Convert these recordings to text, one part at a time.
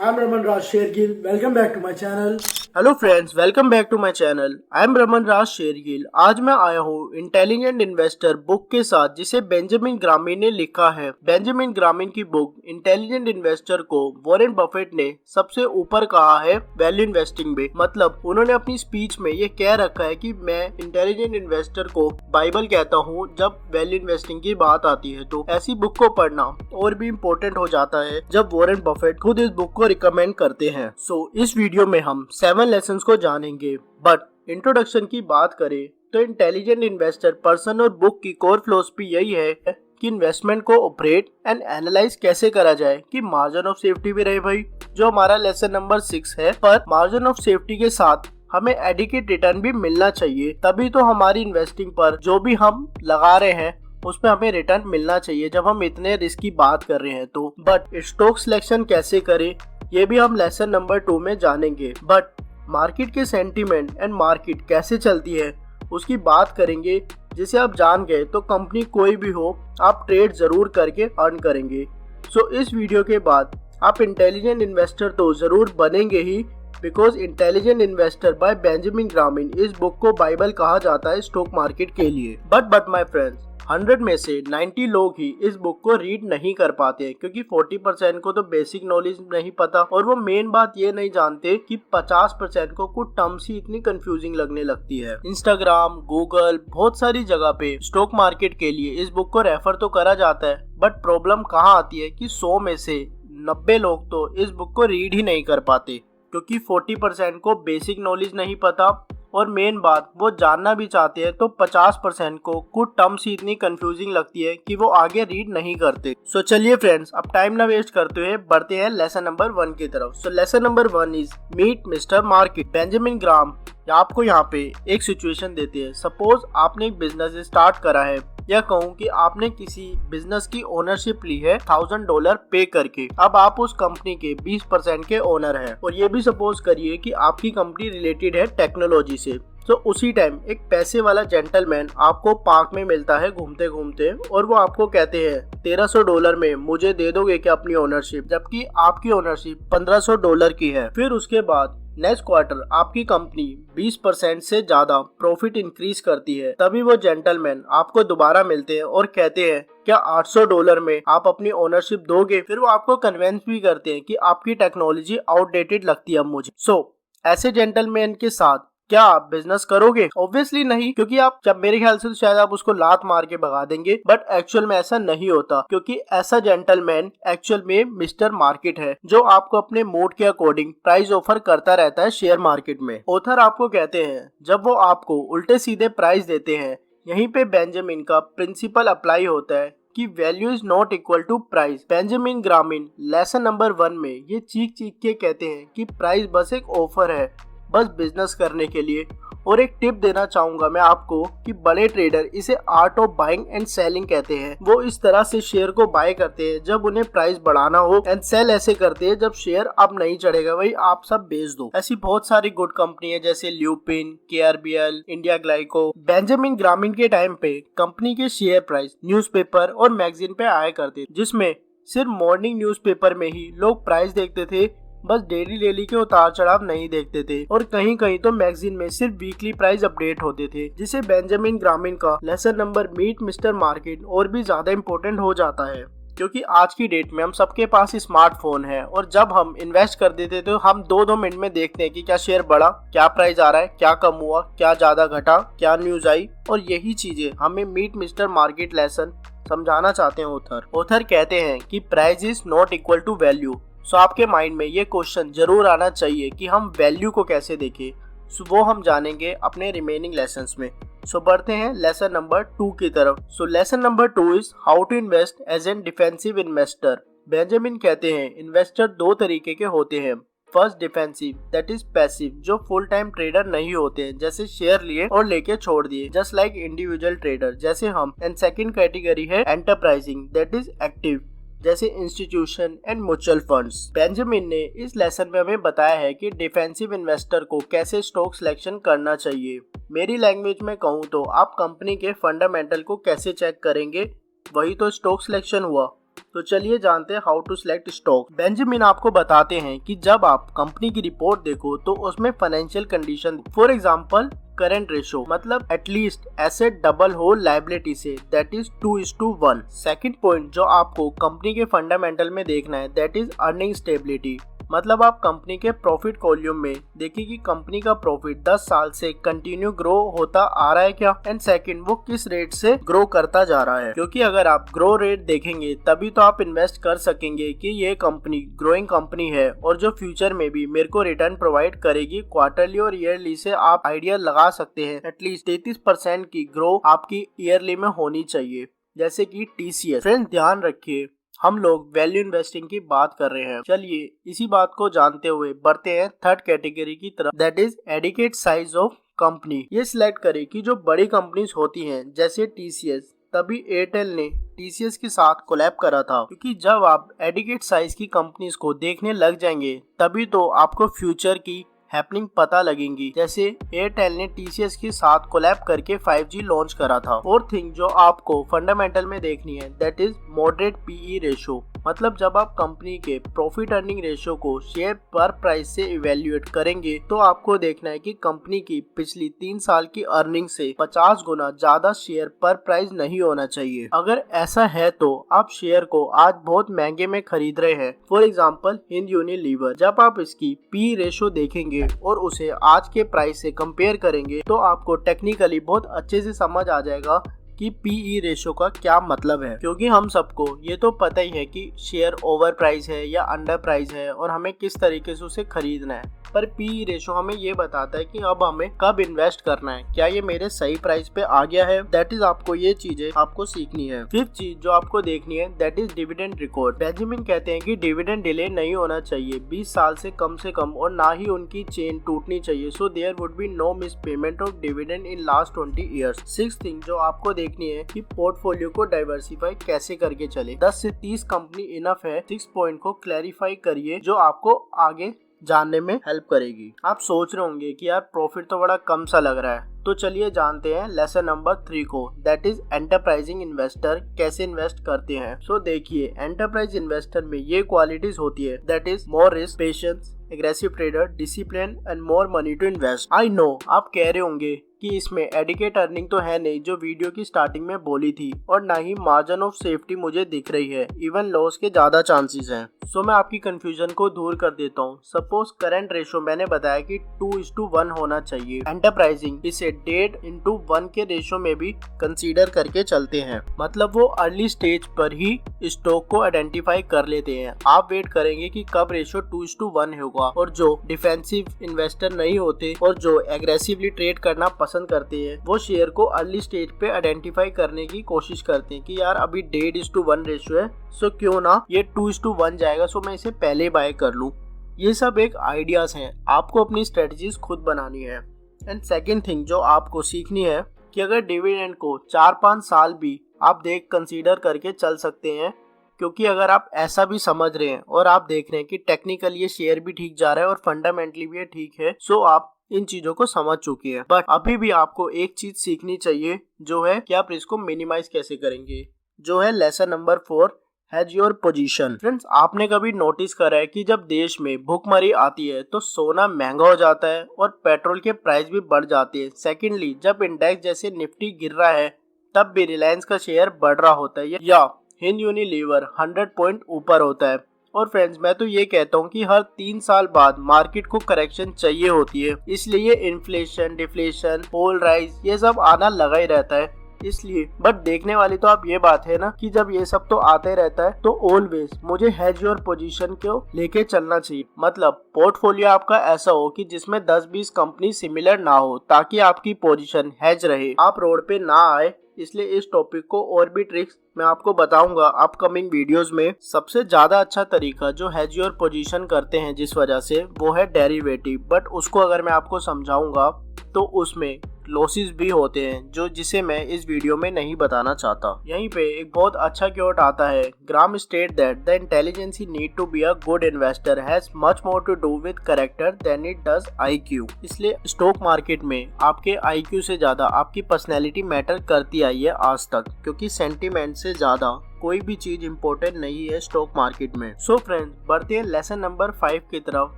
I'm Raman Raj Shergill. Welcome back to my channel. Hello friends, welcome back to my channel. I am Raman Raj Shergill. आज मैं आया हूँ intelligent investor book के साथ जिसे बेंजामिन ग्रामीन ने लिखा है। बेंजामिन ग्रामीन की बुक इंटेलिजेंट इन्वेस्टर को वॉरेन बफेट ने सबसे ऊपर कहा है वैल्यू इन्वेस्टिंग में। मतलब उन्होंने अपनी स्पीच में ये कह रखा है कि मैं इंटेलिजेंट इन्वेस्टर को बाइबल कहता हूँ जब वैल्यू इन्वेस्टिंग की बात आती है। तो ऐसी बुक को पढ़ना और भी इम्पोर्टेंट हो जाता है जब वॉरेन बफेट खुद इस बुक को रिकमेंड करते हैं। सो इस वीडियो में हम 7 लेसन्स को जानेंगे। बट इंट्रोडक्शन की बात करें तो इंटेलिजेंट इन्वेस्टर पर्सन और बुक की कोर फिलॉसफी यही है कि इन्वेस्टमेंट को ऑपरेट एंड एनालाइज कैसे करा जाए कि मार्जिन ऑफ सेफ्टी भी रहे भाई, जो हमारा लेसन नंबर 6 है। पर मार्जिन ऑफ सेफ्टी के साथ हमें एडिक्वेट रिटर्न भी मिलना चाहिए, तभी तो हमारी इन्वेस्टिंग पर जो भी हम लगा रहे हैं उस पे हमें रिटर्न मिलना चाहिए जब हम इतने रिस्क की बात कर रहे हैं तो। बट स्टॉक सिलेक्शन कैसे करें ये भी हम लेसन नंबर 2 में जानेंगे। बट मार्केट के सेंटीमेंट एंड मार्केट कैसे चलती है उसकी बात करेंगे, जिसे आप जान गए तो कंपनी कोई भी हो आप ट्रेड जरूर करके अर्न करेंगे। सो इस वीडियो के बाद आप इंटेलिजेंट इन्वेस्टर तो जरूर बनेंगे ही, because intelligent investor by Benjamin Graham इस बुक को बाइबल कहा जाता है स्टॉक मार्केट के लिए। बट माय फ्रेंड्स, 100 में से 90 लोग ही इस बुक को रीड नहीं कर पाते क्योंकि 40% को तो बेसिक नॉलेज नहीं पता, और वो मेन बात ये नहीं जानते कि 50% को कुछ टर्म्स ही इतनी कंफ्यूजिंग लगने लगती है। इंस्टाग्राम, गूगल, बहुत सारी जगह पे स्टॉक मार्केट के लिए इस बुक को रेफर तो करा जाता है। बट प्रॉब्लम कहाँ आती है कि 100 में से 90 लोग तो इस बुक को रीड ही नहीं कर पाते क्योंकि 40% को बेसिक नॉलेज नहीं पता, और मेन बात वो जानना भी चाहते हैं तो 50% को कुछ टर्म्स ही इतनी कंफ्यूजिंग लगती है कि वो आगे रीड नहीं करते। सो चलिए फ्रेंड्स, अब टाइम ना वेस्ट करते हुए बढ़ते हैं लेसन नंबर 1 की तरफ। So lesson number 1 is meet mister market. Benjamin Graham आपको यहाँ पे एक सिचुएशन देते हैं। सपोज आपने एक बिजनेस स्टार्ट करा है, या कहूँ कि आपने किसी बिजनेस की ओनरशिप ली है $1000 पे करके। अब आप उस कंपनी के 20% के ओनर हैं, और ये भी सपोज करिए कि आपकी कंपनी रिलेटेड है टेक्नोलॉजी से। तो उसी टाइम एक पैसे वाला जेंटलमैन आपको पार्क में मिलता है घूमते घूमते, और वो आपको कहते हैं $1300 में मुझे दे दोगे क्या अपनी ओनरशिप, जबकि आपकी ओनरशिप $1500 की है। फिर उसके बाद नेक्स्ट क्वार्टर आपकी कंपनी 20% से ज्यादा प्रॉफिट इंक्रीज करती है। तभी वो जेंटलमैन आपको दोबारा मिलते हैं और कहते हैं क्या $800 में आप अपनी ओनरशिप दोगे। फिर वो आपको कन्विंस भी करते हैं कि आपकी टेक्नोलॉजी आउटडेटेड लगती है अब मुझे। सो ऐसे जेंटलमैन के साथ क्या आप बिजनेस करोगे? ऑब्वियसली नहीं, क्योंकि आप जब मेरे ख्याल से तो शायद आप उसको लात मार के भगा देंगे। बट एक्चुअल में ऐसा नहीं होता, क्योंकि ऐसा जेंटलमैन एक्चुअल में मिस्टर मार्केट है जो आपको अपने मूड के अकॉर्डिंग प्राइस ऑफर करता रहता है शेयर मार्केट में। ऑथर आपको कहते हैं जब वो आपको उल्टे सीधे प्राइस देते हैं, यहीं पे बेंजामिन का प्रिंसिपल अप्लाई होता है कि value is not equal to price. Benjamin Graham lesson number 1 में ये चीख चीख के कहते हैं कि प्राइस बस एक ऑफर है, बस बिजनेस करने के लिए। और एक टिप देना चाहूंगा मैं आपको कि बड़े ट्रेडर इसे art of buying and selling कहते हैं। वो इस तरह से शेयर को बाय करते हैं जब उन्हें प्राइस बढ़ाना हो, एंड सेल ऐसे करते हैं जब शेयर अब नहीं चढ़ेगा, भाई आप सब बेच दो। ऐसी बहुत सारी गुड कंपनी है जैसे lupin, KRBL, India glyco. Benjamin ग्रामीन के टाइम पे कंपनी के शेयर प्राइस न्यूज़पेपर और मैगजीन पे आया करते, जिसमें सिर्फ मॉर्निंग न्यूज़पेपर में ही लोग प्राइस देखते थे, बस डेली के उतार चढ़ाव नहीं देखते थे। और कहीं कहीं तो मैगजीन में सिर्फ वीकली प्राइस अपडेट होते थे, जिसे बेंजामिन ग्रामीन का lesson number meet mister market और भी ज्यादा इम्पोर्टेंट हो जाता है। क्योंकि आज की डेट में हम सबके पास स्मार्टफोन है, और जब हम इन्वेस्ट कर देते तो हम 2-2 मिनट में देखते हैं कि क्या शेयर बढ़ा, क्या प्राइस आ रहा है, क्या कम हुआ, क्या ज्यादा घटा, क्या न्यूज आई। और यही चीजें हमें मीट मिस्टर मार्केट लेसन समझाना चाहते हैं ऑथर कहते हैं कि price is not equal to value. So आपके माइंड में ये क्वेश्चन जरूर आना चाहिए कि हम वैल्यू को कैसे देखें। सो वो हम जानेंगे अपने रिमेनिंग लेसन्स में। सो बढ़ते हैं लेसन नंबर 2 की तरफ। So lesson number 2 is how to invest as an defensive investor. Benjamin कहते हैं इन्वेस्टर 2 तरीके के होते हैं। First defensive, that is passive, जो फुल टाइम ट्रेडर नहीं होते हैं, जैसे शेयर लिए और लेके छोड़ दिए, जस्ट लाइक इंडिविजुअल ट्रेडर जैसे हम। एंड सेकंड कैटेगरी है एंटरप्राइजिंग, दैट इज एक्टिव, जैसे institution and mutual funds. Benjamin ने इस लेसन में हमें बताया है कि डिफेंसिव इन्वेस्टर को कैसे स्टॉक सिलेक्शन करना चाहिए। मेरी लैंग्वेज में कहूँ तो आप कंपनी के फंडामेंटल को कैसे चेक करेंगे, वही तो स्टॉक सिलेक्शन हुआ। तो चलिए जानते हैं how to select stock. Benjamin आपको बताते हैं कि जब आप कंपनी की रिपोर्ट देखो तो उसमें financial condition, for example current ratio, मतलब एटलीस्ट एसेट डबल हो लायबिलिटी से, दैट इज 2:1। सेकंड पॉइंट जो आपको कंपनी के फंडामेंटल में देखना है, दैट इज अर्निंग स्टेबिलिटी, मतलब आप कंपनी के प्रॉफिट वॉल्यूम में देखिए कि कंपनी का प्रॉफिट 10 साल से कंटिन्यू ग्रो होता आ रहा है क्या, एंड सेकंड वो किस रेट से ग्रो करता जा रहा है, क्योंकि अगर आप ग्रो रेट देखेंगे तभी तो आप इन्वेस्ट कर सकेंगे कि ये कंपनी ग्रोइंग कंपनी है और जो फ्यूचर में भी मेरे को रिटर्न प्रोवाइड करेगी। क्वार्टरली और ईयरली से आप आइडिया लगा सकते हैं एटलीस्ट 33% की ग्रो आपकी ईयरली में होनी चाहिए, जैसे कि TCS। फ्रेंड्स ध्यान रखिए हम लोग वैल्यू इन्वेस्टिंग की बात कर रहे हैं। चलिए इसी बात को जानते हुए बढ़ते हैं थर्ड कैटेगरी की तरफ, that is adequate size of company. ये सिलेक्ट करें कि जो बड़ी कंपनीज होती हैं जैसे TCS, तभी एयरटेल ने TCS के साथ कोलैब करा था, क्योंकि जब आप एडिकेट साइज की कंपनीज को देखने लग जाएंगे तभी तो आपको फ्यूचर की हैपनिंग पता लगेंगी। जैसे एयरटेल ने TCS के साथ कोलैब करके 5G लॉन्च करा था। और थिंग जो आपको फंडामेंटल में देखनी है, that is moderate PE ratio, मतलब जब आप कंपनी के प्रॉफिट अर्निंग रेशो को शेयर पर प्राइस से इवेल्युएट करेंगे तो आपको देखना है कि कंपनी की पिछली 3 साल की अर्निंग से 50 गुना ज्यादा शेयर पर प्राइस नहीं होना चाहिए। अगर ऐसा है तो आप शेयर को आज बहुत महंगे में खरीद रहे हैं। फॉर एग्जाम्पल हिंद यूनिलीवर, जब आप इसकी PE रेशो देखेंगे और उसे आज के प्राइस से कंपेयर करेंगे तो आपको टेक्निकली बहुत अच्छे से समझ आ जाएगा कि PE रेशो का क्या मतलब है, क्योंकि हम सबको ये तो पता ही है कि शेयर ओवर प्राइस है या अंडर प्राइस है और हमें किस तरीके से उसे खरीदना है, पर PE रेशो हमें ये बताता है कि अब हमें कब इन्वेस्ट करना है, क्या ये मेरे सही प्राइस पे आ गया है। दैट इज आपको ये चीजें आपको सीखनी है। फिफ्थ चीज जो आपको देखनी है, that is dividend record. Benjamin कहते हैं कि डिविडेंड डिले नहीं होना चाहिए 20 साल से कम और ना ही उनकी चेन टूटनी चाहिए, so there would be no miss payment of dividend in last 20 years. Sixth thing जो आपको देखनी है कि पोर्टफोलियो को डाइवर्सिफाई कैसे करके चले। 10 से 30 कंपनी इनफ है। 6 पॉइंट को क्लैरिफाई करिए जो आपको आगे जानने में हेल्प करेगी। आप सोच रहे होंगे कि यार प्रॉफिट तो बड़ा कम सा लग रहा है, तो चलिए जानते हैं लेसन नंबर 3 को, दैट इज एंटरप्राइजिंग इन्वेस्टर कैसे इन्वेस्ट करते हैं। सो देखिए एंटरप्राइज इन्वेस्टर में ये क्वालिटीज होती है, that is more risk, patience, aggressive trader, discipline and more money to invest. I know आप कह रहे होंगे कि इसमें एडिकेट अर्निंग तो है नहीं जो वीडियो की स्टार्टिंग में बोली थी, और ना ही मार्जिन ऑफ सेफ्टी मुझे दिख रही है, इवन लॉस के ज्यादा चांसेस हैं। सो मैं आपकी कंफ्यूजन को दूर कर देता हूँ। सपोज करंट रेशो मैंने बताया कि 2:1 होना चाहिए। एंटरप्राइजिंग इसे 1.5:1 के रेशो में भी कंसीडर करके चलते हैं, मतलब वो अर्ली स्टेज पर ही स्टॉक को आइडेंटिफाई कर लेते हैं। आप वेट करेंगे कि कब रेशो 2:1 होगा, और जो डिफेंसिव इन्वेस्टर नहीं होते और जो एग्रेसिवली ट्रेड करना पसंद करते हैं वो शेयर को अर्ली स्टेज पे आइडेंटिफाई करने की कोशिश करते हैं कि यार अभी 1:1 रेशो है, सो क्यों ना ये 2:1 जाएगा, सो मैं इसे पहले बाय कर लूं। ये सब एक आइडियाज हैं, आपको अपनी स्ट्रेटजीज खुद बनानी है। एंड सेकंड थिंग जो आपको सीखनी है कि अगर डिविडेंड को 4-5 साल भी आप देख कंसीडर करके चल सकते हैं, क्योंकि अगर आप ऐसा भी समझ रहे हैं और आप देख रहे हैं कि टेक्निकली ये शेयर भी ठीक जा रहा है और फंडामेंटली भी ये ठीक है, सो आप इन चीजों को समझ चुके हैं। बट अभी भी आपको एक चीज सीखनी चाहिए, जो है कि आप रिस्क को मिनिमाइज कैसे करेंगे, जो है lesson number 4, has your position. Friends आपने कभी नोटिस करा है कि जब देश में भूखमरी आती है तो सोना महंगा हो जाता है और पेट्रोल के प्राइस भी बढ़ जाते हैं। सेकेंडली जब इंडेक्स जैसे निफ्टी गिर रहा है तब भी रिलायंस का शेयर बढ़ रहा होता है, या हिंद यूनिलीवर 100 पॉइंट ऊपर होता है। और फ्रेंड्स मैं तो ये कहता हूँ कि हर 3 साल बाद मार्केट को करेक्शन चाहिए होती है, इसलिए इन्फ्लेशन, डिफ्लेशन, होल राइज ये सब आना लगा ही रहता है। इसलिए बट देखने वाली तो आप ये बात है ना कि जब ये सब तो आते रहता है तो ऑलवेज मुझे हैज योर पोजीशन को लेके चलना चाहिए, मतलब पोर्टफोलियो आपका ऐसा हो कि जिसमें 10-20 कंपनी सिमिलर ना हो, ताकि आपकी पोजीशन हैज रहे, आप रोड पे ना आए। इसलिए इस टॉपिक को और भी ट्रिक्स मैं आपको बताऊंगा अपकमिंग वीडियोस में। सबसे ज्यादा अच्छा तरीका जो हैज योर पोजीशन करते हैं जिस वजह से, वो है डेरिवेटिव, बट उसको अगर मैं आपको समझाऊंगा तो उसमें लॉसेस भी होते हैं जो जिसे मैं इस वीडियो में नहीं बताना चाहता। यहीं पे एक बहुत अच्छा क्योट आता है, Graham state that the intelligence he need to be a good investor has much more to do with character than it does IQ। इसलिए स्टॉक मार्केट में आपके IQ से ज्यादा आपकी पर्सनैलिटी मैटर करती आई है आज तक, क्योंकि सेंटीमेंट से ज्यादा कोई भी चीज इम्पोर्टेंट नहीं है स्टॉक मार्केट में। सो फ्रेंड्स, बढ़ते हैं लेसन नंबर 5 की तरफ,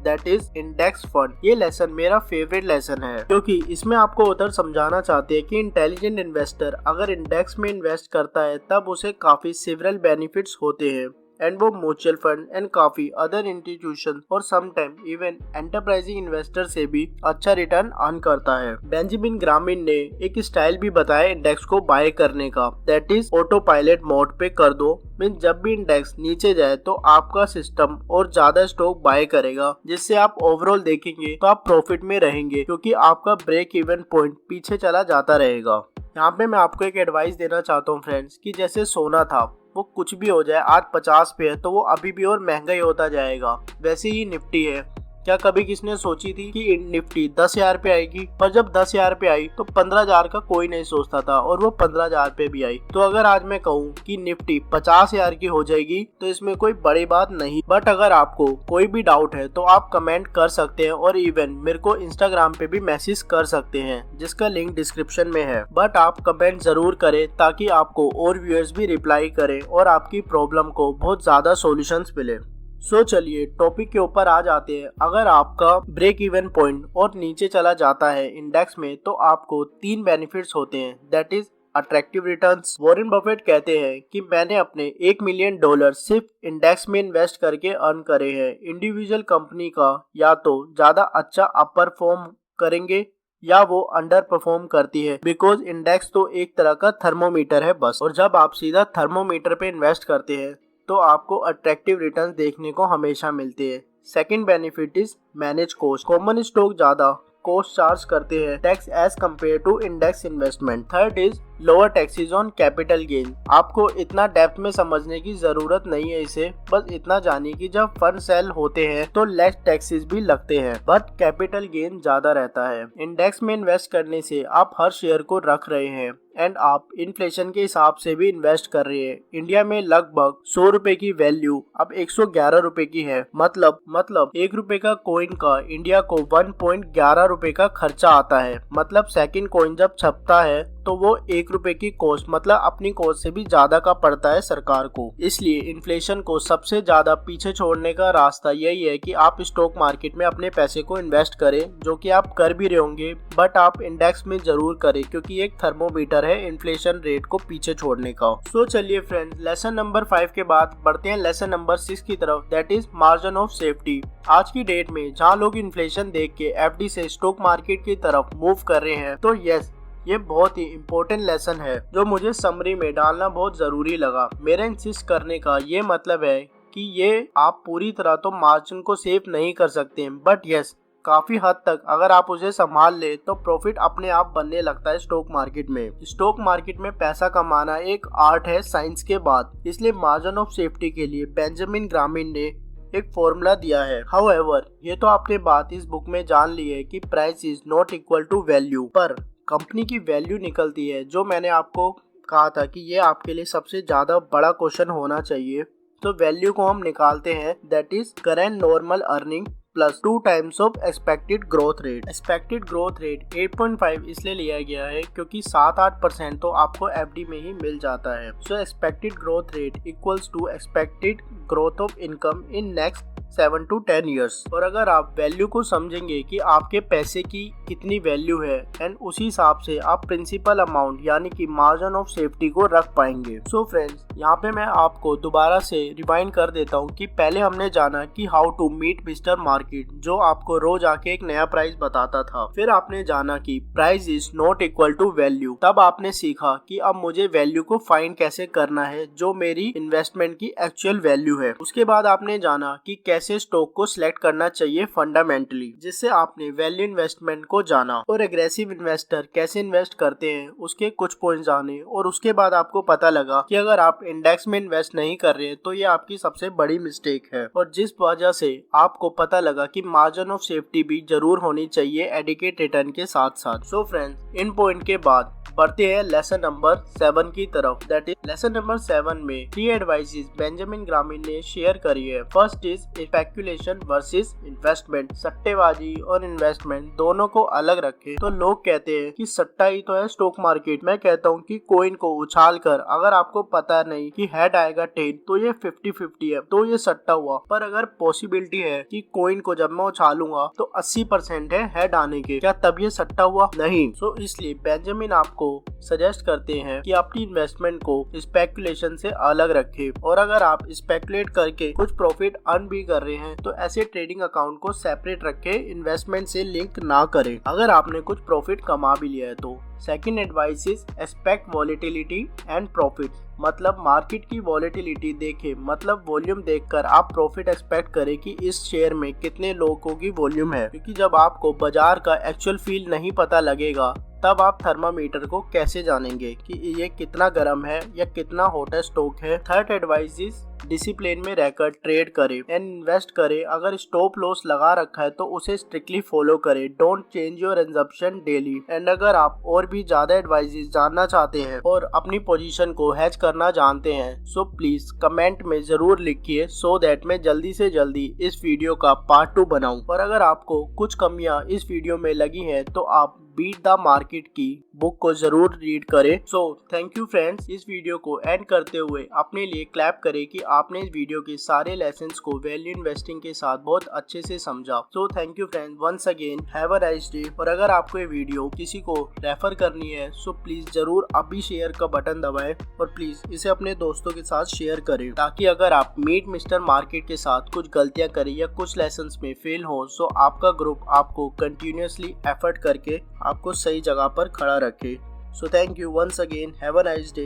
दैट इज इंडेक्स फंड। ये लेसन मेरा फेवरेट लेसन है, क्योंकि इसमें आपको उधर समझाना चाहते हैं कि इंटेलिजेंट इन्वेस्टर अगर इंडेक्स में इन्वेस्ट करता है तब उसे काफी सेवरल बेनिफिट्स होते हैं, एंड वो म्यूचुअल फंड एंड काफी अदर इंस्टीट्यूशन और समटाइम इवन एंटरप्राइजिंग इन्वेस्टर से भी अच्छा रिटर्न अर्न करता है। बेंजामिन ग्रामीन ने एक स्टाइल भी बताया इंडेक्स को बाय करने का, that is auto pilot mode पे कर दो। मीन जब भी इंडेक्स नीचे जाए तो आपका सिस्टम और ज्यादा स्टॉक बाय करेगा, जिससे आप ओवरऑल देखेंगे तो आप प्रॉफिट में रहेंगे, क्योंकि आपका ब्रेक इवन पॉइंट पीछे चला जाता रहेगा। यहाँ पे मैं आपको एक एडवाइस देना चाहता हूँ फ्रेंड्स, कि जैसे सोना था वो कुछ भी हो जाए, आज 50 पे है तो वो अभी भी और महंगा ही होता जाएगा, वैसे ही निफ्टी है। क्या कभी किसने सोची थी कि निफ्टी 10,000 पे आएगी? और जब 10,000 पे आई तो 15,000 का कोई नहीं सोचता था, और वो 15,000 पे भी आई। तो अगर आज मैं कहूँ कि निफ्टी 50,000 की हो जाएगी तो इसमें कोई बड़ी बात नहीं। बट अगर आपको कोई भी डाउट है तो आप कमेंट कर सकते हैं, और इवन मेरे को इंस्टाग्राम पे भी मैसेज कर सकते हैं, जिसका लिंक डिस्क्रिप्शन में है। बट आप कमेंट जरूर करें ताकि आपको और व्यूअर्स भी रिप्लाई करें और आपकी प्रॉब्लम को बहुत ज्यादा सॉल्यूशंस मिले। सो चलिए टॉपिक के ऊपर आ जाते हैं। अगर आपका ब्रेक इवन पॉइंट और नीचे चला जाता है इंडेक्स में तो आपको 3 बेनिफिट्स होते हैं, that is attractive returns. Warren Buffett कहते हैं कि मैंने अपने $1 मिलियन सिर्फ इंडेक्स में इन्वेस्ट करके अर्न करे हैं। इंडिविजुअल कंपनी का या तो ज्यादा अच्छा अप परफॉर्म करेंगे या वो अंडर परफॉर्म करती है, बिकॉज इंडेक्स तो एक तरह का थर्मोमीटर है बस। और जब आप सीधा थर्मोमीटर पे इन्वेस्ट करते हैं तो आपको अट्रैक्टिव रिटर्न्स देखने को हमेशा मिलते हैं। Second benefit is manage cost. Common stock ज्यादा कॉस्ट चार्ज करते हैं tax as compare to index investment. Third is lower taxes on capital gain. आपको इतना डेप्थ में समझने की जरूरत नहीं है इसे, बस इतना जानिए कि जब फंड सेल होते हैं तो लेस टैक्सेस भी लगते हैं, बट कैपिटल गेन ज्यादा रहता है। इंडेक्स में इन्वेस्ट करने से आप हर शेयर को रख रहे हैं एंड आप इन्फ्लेशन के हिसाब से भी इन्वेस्ट कर रहे हैं। इंडिया में लगभग 100 रुपए की वैल्यू अब 111 रुपए की है। मतलब 1 रुपए का कॉइन का इंडिया को 1.11 रुपए का खर्चा आता है। मतलब सेकंड कॉइन जब छपता है तो वो 1 रुपए की कॉस्ट, मतलब अपनी कॉस्ट से भी ज्यादा का पड़ता है सरकार को। इसलिए इन्फ्लेशन को सबसे ज्यादा पीछे छोड़ने का रास्ता यही है कि आप स्टॉक मार्केट में अपने पैसे को इन्वेस्ट करें, जो कि आप कर भी रहे होंगे, बट आप इंडेक्स में जरूर करें, क्योंकि एक थर्मोमीटर है इन्फ्लेशन रेट को पीछे छोड़ने का। सो चलिए फ्रेंड्स, लेसन नंबर 5 के बाद बढ़ते हैं लेसन नंबर 6 की तरफ, that is margin of safety. आज की डेट में जहाँ लोग इन्फ्लेशन देख के FD से स्टॉक मार्केट की तरफ मूव कर रहे हैं, तो यस, ये बहुत ही इम्पोर्टेंट लेसन है जो मुझे समरी में डालना बहुत जरूरी लगा। मेरा इंसिस्ट करने का ये मतलब है कि ये आप पूरी तरह तो मार्जिन को सेव नहीं कर सकते हैं, बट यस, काफी हद तक अगर आप उसे संभाल ले तो प्रॉफिट अपने आप बनने लगता है स्टॉक मार्केट में। स्टॉक मार्केट में पैसा कमाना एक आर्ट है साइंस के बाद, इसलिए मार्जिन ऑफ सेफ्टी के लिए बेंजामिन ग्रामीन ने एक फॉर्मूला दिया है। हाउएवर, ये तो आपने बात इस बुक में जान ली है कि price is not equal to value, पर कंपनी की वैल्यू निकलती है, जो मैंने आपको कहा था कि ये आपके लिए सबसे ज्यादा बड़ा क्वेश्चन होना चाहिए। तो वैल्यू को हम निकालते हैं, that is current normal earning plus 2 times of expected growth rate. Expected growth rate 8.5 इसलिए लिया गया है क्योंकि 7-8% तो आपको FD में ही मिल जाता है। So expected growth rate equals to expected growth of income in next 7 to 10 years। और अगर आप वैल्यू को समझेंगे कि आपके पैसे की कितनी वैल्यू है, एंड उसी हिसाब से आप प्रिंसिपल अमाउंट यानी कि मार्जिन ऑफ सेफ्टी को रख पाएंगे। सो फ्रेंड्स, यहाँ पे मैं आपको दोबारा से रिवाइंड कर देता हूँ कि पहले हमने जाना कि how to meet mister market, जो आपको रोज आके एक नया प्राइस बताता था। फिर आपने जाना कि price is not equal to value. तब आपने सीखा कि अब मुझे वैल्यू को फाइंड कैसे करना है, जो मेरी इन्वेस्टमेंट की एक्चुअल वैल्यू है। उसके बाद आपने जाना कि कैसे स्टॉक को सिलेक्ट करना चाहिए फंडामेंटली, जिससे आपने वैल्यू इन्वेस्टमेंट को जाना। और एग्रेसिव इन्वेस्टर कैसे इन्वेस्ट करते हैं उसके कुछ पॉइंट जाने, और उसके बाद आपको पता लगा कि अगर आप इंडेक्स में इन्वेस्ट नहीं कर रहे तो ये आपकी सबसे बड़ी मिस्टेक है, और जिस वजह से आपको पता लगा लगा कि मार्जिन ऑफ सेफ्टी भी जरूर होनी चाहिए एडिकेट रिटर्न के साथ साथ। सो फ्रेंड्स, इन पॉइंट के बाद बढ़ते हैं लेसन नंबर 7 की तरफ। दैट इज लेसन नंबर 7 में 3 एडवाइसेस बेंजामिन ग्रामीन ने शेयर करी है। First is speculation versus investment. सट्टेबाजी और इन्वेस्टमेंट दोनों को अलग रखें। तो लोग कहते हैं कि सट्टा ही तो है स्टॉक मार्केट। मैं कहता हूँ कि कॉइन को उछाल कर अगर आपको पता नहीं कि हेड आएगा 10 तो ये 50-50 है, तो ये सट्टा हुआ। पर अगर पॉसिबिलिटी है कि कॉइन को जब मैं उछालूंगा तो 80% है हेड आने के, क्या तब ये सट्टा हुआ? नहीं। सो इसलिए बेंजामिन आपको सजेस्ट करते हैं कि अपनी इन्वेस्टमेंट को स्पेकुलेशन से अलग रखें, और अगर आप स्पेकुलेट करके कुछ प्रॉफिट अर्न भी कर रहे हैं तो ऐसे ट्रेडिंग अकाउंट को सेपरेट रखें, इन्वेस्टमेंट से लिंक ना करें अगर आपने कुछ प्रॉफिट कमा भी लिया है तो। Second advice is expect volatility and profit. मतलब मार्केट की वॉलेटिलिटी देखें, मतलब वॉल्यूम देखकर आप प्रॉफिट एक्सपेक्ट करें कि इस शेयर में कितने लोगों की वॉल्यूम है, क्योंकि जब आपको बाजार का एक्चुअल फील नहीं पता लगेगा तब आप थर्मामीटर को कैसे जानेंगे कि ये कितना गर्म है या कितना हॉट स्टॉक है। थर्ड एडवाइस इज डिसिप्लिन में रहकर ट्रेड करें एंड इन्वेस्ट करें। अगर स्टॉप लॉस लगा रखा है तो उसे स्ट्रिक्टली फॉलो करें। Don't change your assumption daily. And अगर आप और भी ज्यादा एडवाइसेस जानना चाहते हैं और अपनी पोजीशन को हेज करना जानते हैं सो प्लीज कमेंट में जरूर लिखिए, सो दैट मैं जल्दी से जल्दी इस वीडियो का पार्ट 2 बनाऊं। और अगर आपको कुछ कमियां इस वीडियो में लगी हैं तो आप बीट द मार्केट की बुक को जरूर रीड करें। सो थैंक यू फ्रेंड्स। इस वीडियो को एंड करते हुए अपने लिए क्लैप करें कि आपने इस वीडियो के सारे लेसन्स को वैल्यू इन्वेस्टिंग के साथ बहुत अच्छे से समझा। So thank you friends once again, have a nice day. और अगर आपको ये वीडियो किसी को रेफर करनी है सो प्लीज जरूर अभी शेयर का बटन दबाएं और प्लीज इसे अपने दोस्तों के साथ शेयर करें, ताकि अगर आप मीट मिस्टर मार्केट के साथ कुछ गलतियां करें या कुछ लेसन्स में फेल हो सो आपका ग्रुप आपको कंटिन्यूअसली एफर्ट करके आपको सही जगह पर खड़ा रखे। So thank you once again, have a nice day.